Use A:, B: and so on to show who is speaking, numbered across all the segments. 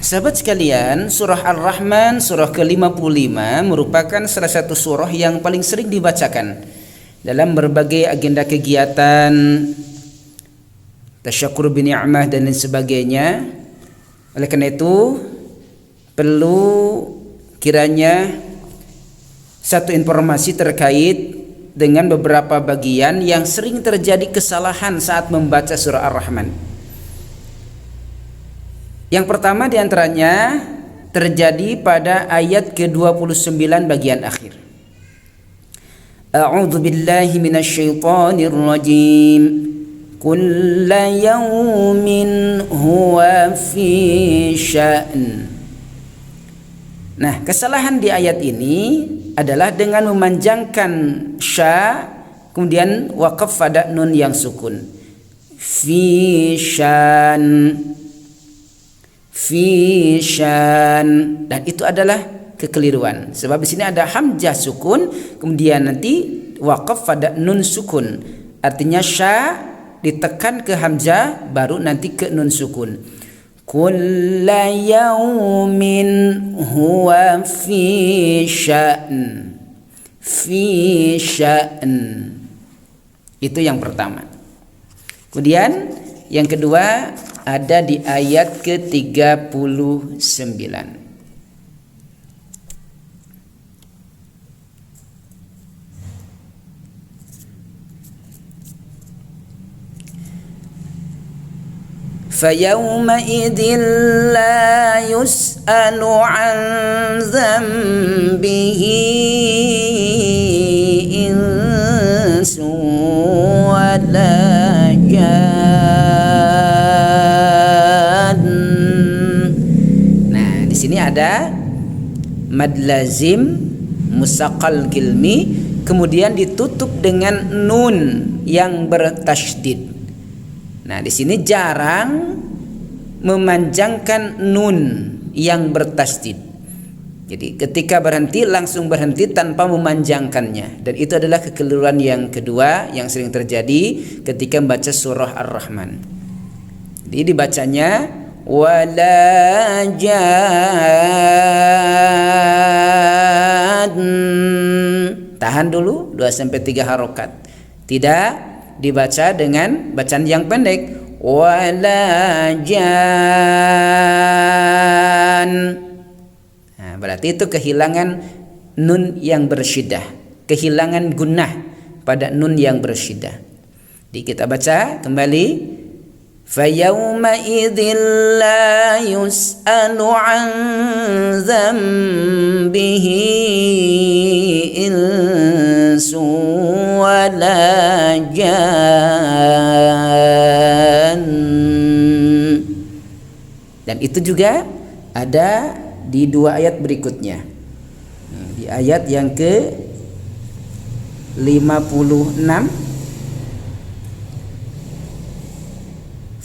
A: Sahabat sekalian, surah Ar-Rahman, surah ke-55 merupakan salah satu surah yang paling sering dibacakan dalam berbagai agenda kegiatan, tasyakur bi ni'mah dan lain sebagainya. Oleh karena itu, perlu kiranya satu informasi terkait dengan beberapa bagian yang sering terjadi kesalahan saat membaca surah Ar-Rahman. Yang pertama diantaranya terjadi pada ayat ke-29 bagian akhir. A'udzu billahi minasyaitonir rajim. Kulla yaumin huwa fi sya'n. Nah, kesalahan di ayat ini adalah dengan memanjangkan sya kemudian waqaf pada nun yang sukun. Fi sya'n. Fisyan, dan itu adalah kekeliruan sebab di sini ada hamzah sukun kemudian nanti waqaf pada nun sukun, artinya sya ditekan ke hamzah baru nanti ke nun sukun. Kulla yaumin huwa fi sya'n. Fi sya'n, itu yang pertama. Kemudian yang kedua ada di ayat ke-39. فَيَوْمَئِذٍ لَا يُسْأَلُ عَنْ ذَنْبِهِ إِنسٌ وَلَا جَانٌّ. Ini ada mad lazim musaqqal kilmi kemudian ditutup dengan nun yang bertasydid. Nah, di sini jarang memanjangkan nun yang bertasydid. Jadi ketika berhenti langsung berhenti tanpa memanjangkannya, dan itu adalah kekeliruan yang kedua yang sering terjadi ketika membaca surah Ar-Rahman. Jadi dibacanya wala jan. Tahan dulu 2-3 harokat. Tidak dibaca dengan bacaan yang pendek. Wala jan. Nah, berarti itu kehilangan nun yang bersyiddah, kehilangan gunnah pada nun yang bersyiddah. Jadi kita baca kembali. فَيَوْمَئِذٍ لَا يُسْأَلُ عَنْ ذَنْبِهِ إِنسٌ وَلَا جَانٌّ. Dan itu juga ada di 2 ayat berikutnya. Di ayat yang ke-56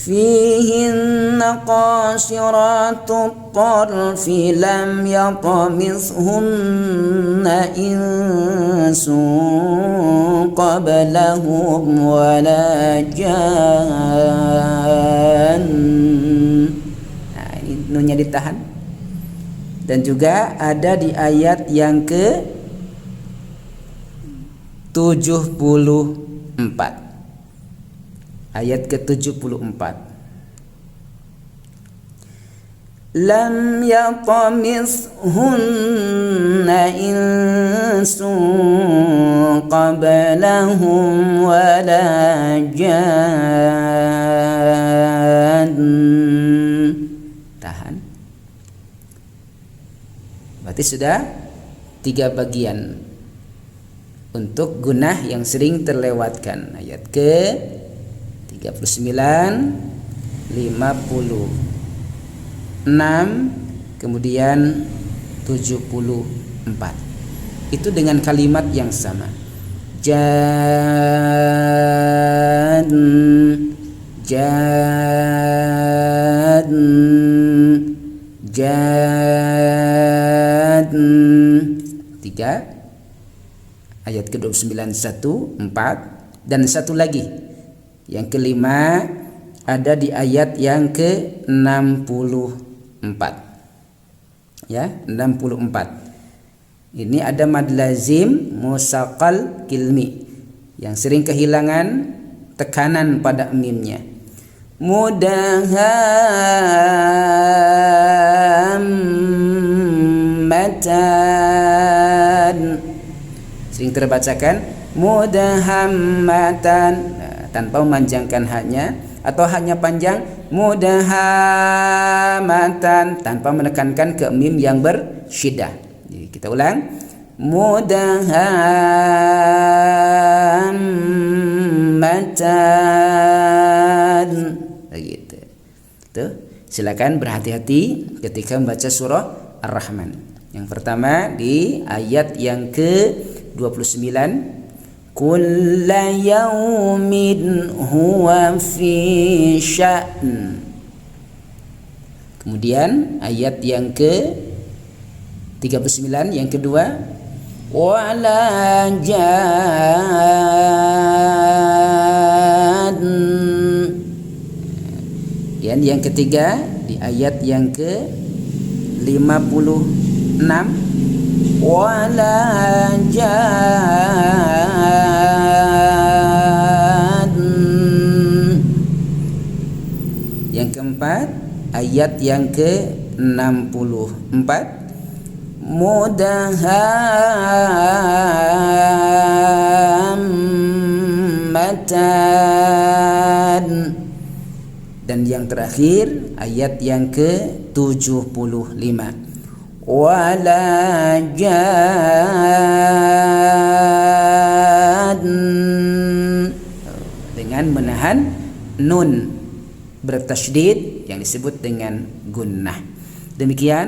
A: فيهن قاصرات الطرف لم يطمثهن إنس قبلهم ولا جان. Nah, ini nunnya ditahan. Dan juga ada di ayat yang ke 74. Ayat ke-74. Lam yatamithunna insun qablahum wala jan. Tahan. Berarti sudah 3 bagian untuk gunnah yang sering terlewatkan. Ayat ke 39, 56, kemudian 74. Itu dengan kalimat yang sama. Jan, jan, jan. 3. ayat ke-29 1, 4, dan satu lagi yang kelima ada di ayat yang ke-64. Ya, 64. Ini ada mad lazim musaqal kilmi yang sering kehilangan tekanan pada mimnya. Mudahammatan, sering terbacakan mudahammatan, tanpa memanjangkan haknya, atau hanya panjang mudahammatan tanpa menekankan ke mim yang bersyiddah. Jadi kita ulang, mudahammatan, begitu. Tuh, silakan berhati-hati ketika membaca surah Ar-Rahman. Yang pertama di ayat yang ke-29, kulla yaumin huwa fi sya'n. Kemudian ayat yang ke-39 yang kedua, wala jan. Dan yang ketiga di ayat yang ke-56, wala jan. Yang keempat ayat yang ke-64, mudahammatan. Dan yang terakhir ayat yang ke-75, wala jan, dengan menahan nun bertasydid yang disebut dengan gunnah. Demikian.